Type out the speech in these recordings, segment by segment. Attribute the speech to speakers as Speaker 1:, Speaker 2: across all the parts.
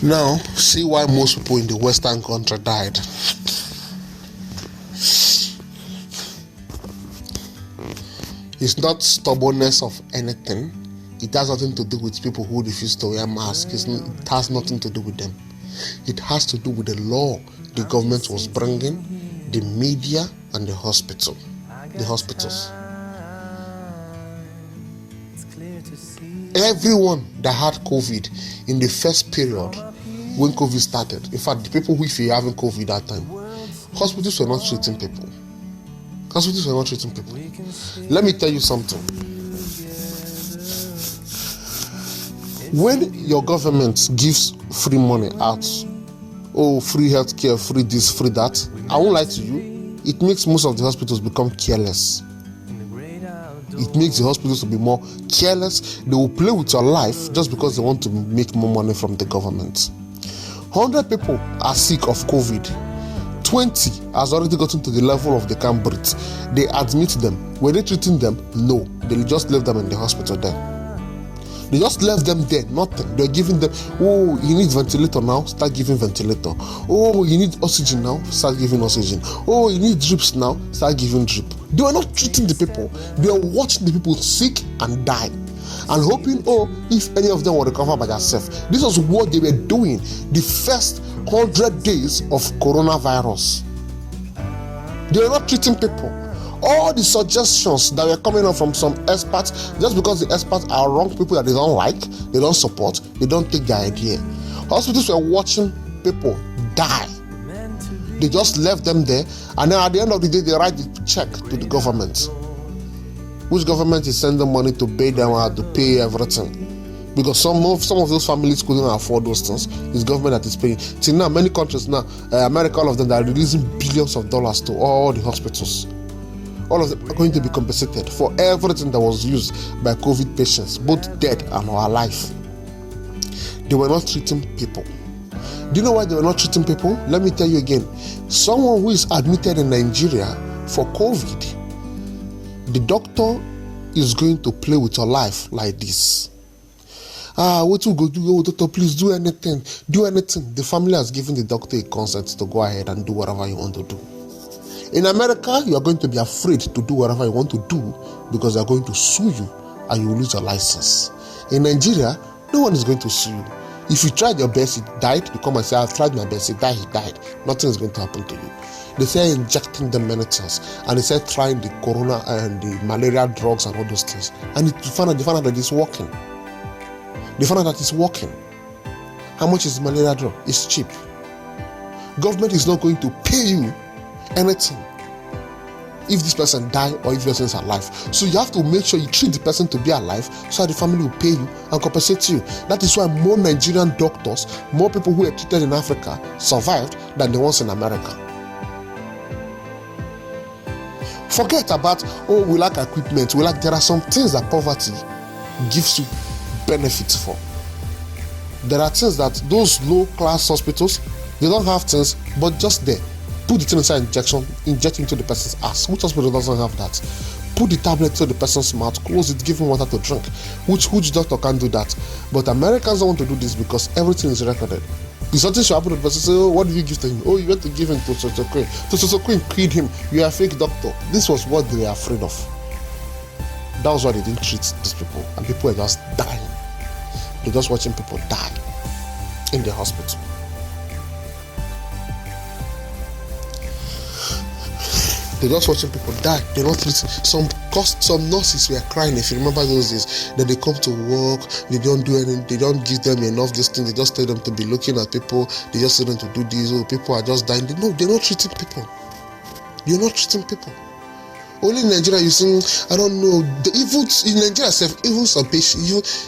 Speaker 1: Now, see why most people in the Western country died. It's not stubbornness of anything. It has nothing to do with people who refuse to wear masks. It has nothing to do with them. It has to do with the law the government was bringing, the media, and the hospitals. Everyone that had COVID in the first period when COVID started, in fact, the people who were having COVID that time, hospitals were not treating people. Let me tell you something. When your government gives free money out, free healthcare, free this, free that, I won't lie to you, it makes most of the hospitals become careless. It makes the hospitals to be more careless. They will play with your life just because they want to make more money from the government. 100 people are sick of COVID. 20 has already gotten to the level of they can't breathe. They admit them. Were they treating them? No. They just left them in the hospital there. They just left them there, nothing. They're giving them, you need ventilator now, start giving ventilator. You need oxygen now, start giving oxygen. You need drips now, start giving drip. They were not treating the people. They were watching the people sick and die and hoping, if any of them will recover by themselves. This was what they were doing the first 100 days of coronavirus. They were not treating people. All the suggestions that were coming up from some experts, just because the experts are wrong people that they don't like, they don't support, they don't take their idea. Hospitals were watching people die. They just left them there, and then at the end of the day, they write the check to the government. Which government is sending money to pay them or to pay everything? Because some of those families couldn't afford those things. It's government that is paying. Till now, many countries now, America, all of them, they are releasing billions of dollars to all the hospitals. All of them are going to be compensated for everything that was used by COVID patients, both dead and alive. They were not treating people. Do you know why they were not treating people? Let me tell you again. Someone who is admitted in Nigeria for COVID, the doctor is going to play with your life like this. What you go do? Doctor, please do anything. The family has given the doctor a consent to go ahead and do whatever you want to do. In America, you are going to be afraid to do whatever you want to do because they are going to sue you and you will lose your license. In Nigeria, no one is going to sue you. If you tried your best, it died, you come and say, I've tried my best, he died. Nothing is going to happen to you. They say injecting them many things, and they said trying the corona and the malaria drugs and all those things. And they found out that it's working. How much is the malaria drug? It's cheap. Government is not going to pay you anything if this person died or if this person is alive. So you have to make sure you treat the person to be alive so that the family will pay you and compensate you. That is why more Nigerian doctors, more people who were treated in Africa survived than the ones in America. Forget about, we lack equipment, there are some things that poverty gives you benefits for. There are things that those low-class hospitals, they don't have things, but just there. Put the thing inside inject into the person's ass. Which hospital doesn't have that? Put the tablet to the person's mouth, close it, give him water to drink. Which doctor can do that? But Americans don't want to do this because everything is recorded. If something should happen to the person, say, what did you give to him? You went to give him to Sosoquin. To Sosoquin killed him. You are a fake doctor. This was what they were afraid of. That was why they didn't treat these people. And people were just dying. They're just watching people die in the hospital. They're just watching people die. They're not treating. Some nurses were crying. If you remember those days, that they come to work, they don't do anything, they don't give them enough this thing. They just tell them to be looking at people. They just tell them to do this. People are just dying. They're not treating people. You're not treating people. Only in Nigeria, you see, I don't know. Even in Nigeria, even some patients,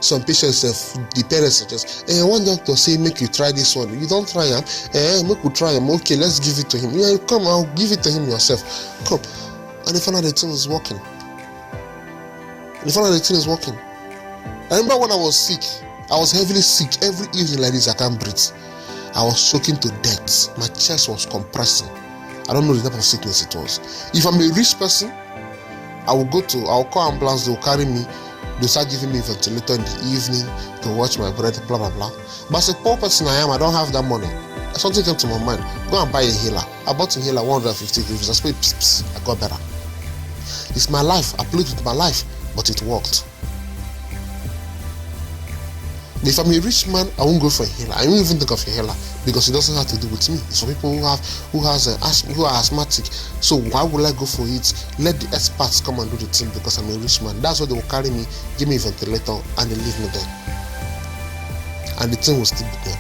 Speaker 1: the parents suggest, one doctor say, make you try this one. You don't try him. Make you try him. Okay, let's give it to him. Yeah, come, I'll give it to him yourself. Come. And they found out the thing is working. I remember when I was sick, I was heavily sick. Every evening like this, I can't breathe. I was choking to death. My chest was compressing. I don't know the type of sickness it was. If I'm a rich person, I'll call ambulance, they'll carry me. They start giving me ventilator in the evening to watch my breath, blah blah blah. But as a poor person I am, I don't have that money. Something came to my mind. Go and buy a inhaler. I bought inhaler 150 gauges. I sprayed, I got better. It's my life. I played with my life, but it worked. If I'm a rich man, I won't go for inhaler. I won't even think of inhaler because it doesn't have to do with me. It's for people who are asthmatic. So why would I go for it? Let the experts come and do the thing because I'm a rich man. That's why they will carry me, give me a ventilator, and they leave me there. And the thing will still be there.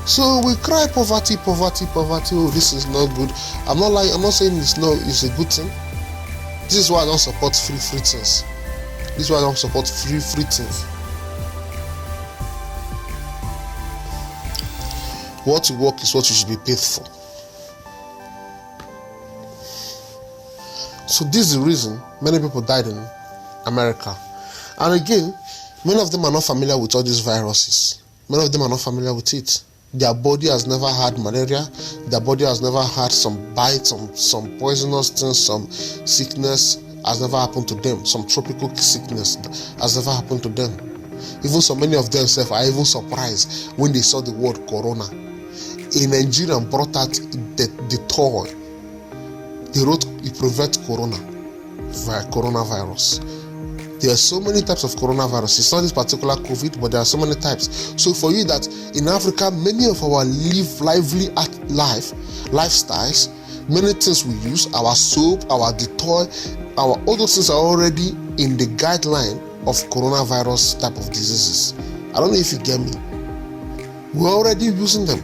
Speaker 1: So we cry poverty. Oh, this is not good. I'm not saying it's a good thing. This is why I don't support free things. This is why I don't support free things. What you work is what you should be paid for. So this is the reason many people died in America. And again, many of them are not familiar with all these viruses. Many of them are not familiar with it. Their body has never had malaria. Their body has never had some bites, some poisonous things, some sickness has never happened to them. Some tropical sickness has never happened to them. Even so many of them are even surprised when they saw the word corona. A Nigerian brought out the toy. They wrote, "It prevents coronavirus." There are so many types of coronavirus. It's not this particular COVID, but there are so many types. So for you that in Africa, many of our lifestyles, many things we use, our soap, our Dettol, all those things are already in the guideline of coronavirus type of diseases. I don't know if you get me. We're already using them.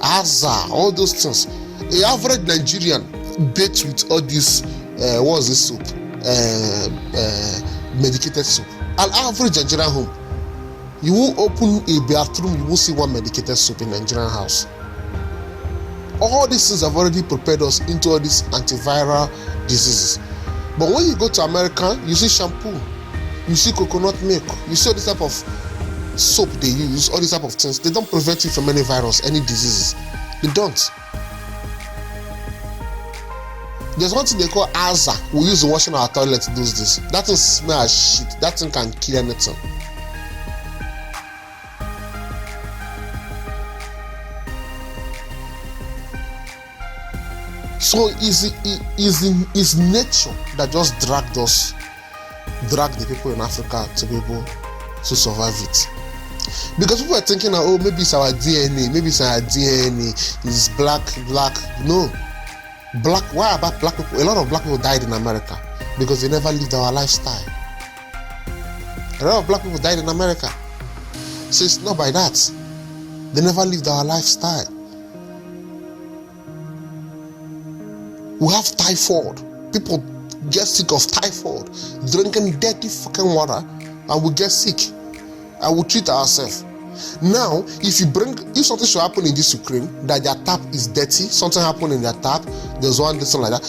Speaker 1: Aza, all those things. The average Nigerian bathes with all this, what's this soap? Medicated soap. An average Nigerian home, you won't open a bathroom, you won't see one medicated soap in Nigerian house. All these things have already prepared us into all these antiviral diseases. But when you go to America, you see shampoo, you see coconut milk, you see all this type of soap they use, all these type of things. They don't prevent you from any virus, any diseases. They don't. There's one thing they call Aza. We use to washing our toilets those days. That thing smells as shit. That thing can kill anything. So it's nature that just drag the people in Africa to be able to survive it. Because people are thinking, oh, maybe it's our DNA, it's black. No. Why about black people? A lot of black people died in America because they never lived our lifestyle. A lot of black people died in America. So it's not by that. They never lived our lifestyle. We have typhoid. People get sick of typhoid, drinking dirty fucking water, and we get sick. And we treat ourselves. Now, if something should happen in this Ukraine, that their tap is dirty, something happened in their tap, there's one thing like that.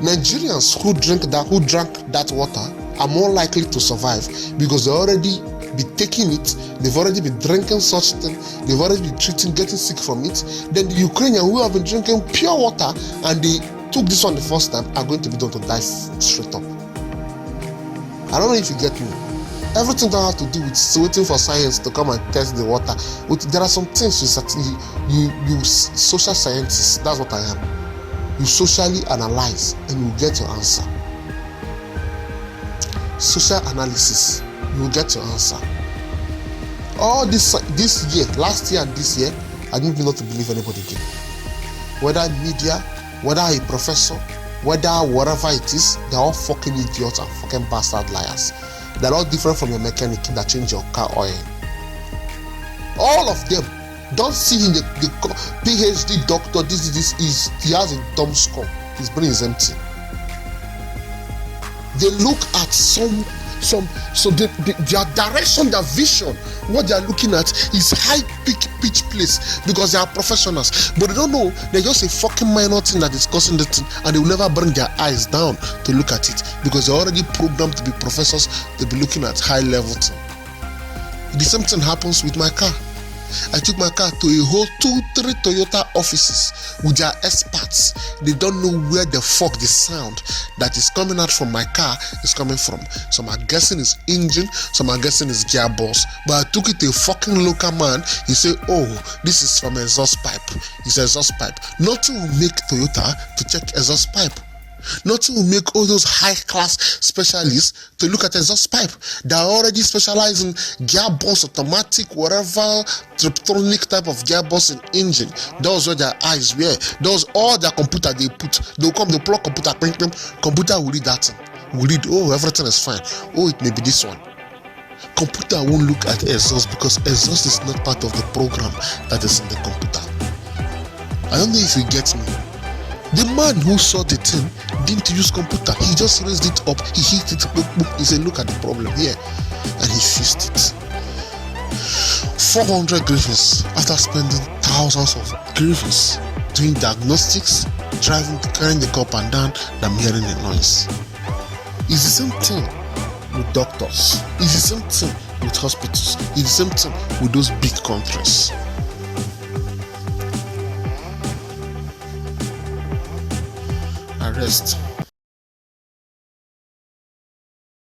Speaker 1: Nigerians who drank that water are more likely to survive because they already be taking it, they've already been drinking such thing, they've already been getting sick from it. Then the Ukrainians who have been drinking pure water and they took this one the first time are going to be done to die straight up. I don't know if you get me. Everything don't have to do with waiting for science to come and test the water. There are some things you social scientists, that's what I am. You socially analyze and you get your answer. Social analysis, you will get your answer. All this year, last year and this year, I didn't even know to believe anybody again. Whether media, whether a professor, whether whatever it is, they're all fucking idiots and fucking bastard liars. They're all different from your mechanic that change your car oil. All of them. Don't see him, the PhD doctor, he has a dumb skull. His brain is empty. They look at their direction, their vision, what they are looking at is high pitch place because they are professionals. But they don't know, they're just a fucking minor thing that is causing the thing, and they will never bring their eyes down to look at it because they're already programmed to be professors, to be looking at high level thing. The same thing happens with my car. I took my car to a whole 2-3 Toyota offices with their experts. They don't know where the fuck the sound that is coming out from my car is coming from. Some are guessing it's engine, some are guessing it's gearbox. But I took it to a fucking local man. He said, oh, this is from exhaust pipe. It's exhaust pipe. Nothing will make Toyota to check exhaust pipe. Nothing will make all those high-class specialists to look at exhaust pipe. They are already specialized in gearbox, automatic, whatever, Triptronic type of gearbox and engine. Those where their eyes were. Those all their computer they put. They'll come, they plug computer, computer will read that thing. Will read, oh, everything is fine. Oh, it may be this one. Computer won't look at exhaust because exhaust is not part of the program that is in the computer. I don't know if you get me. The man who saw the thing didn't use computer. He just raised it up. He hit it. He said, look at the problem here. And he fixed it. 400 grievance after spending thousands of grievance doing diagnostics, driving, carrying the car up and down, I'm hearing the noise. It's the same thing with doctors. It's the same thing with hospitals. It's the same thing with those big countries. Rest.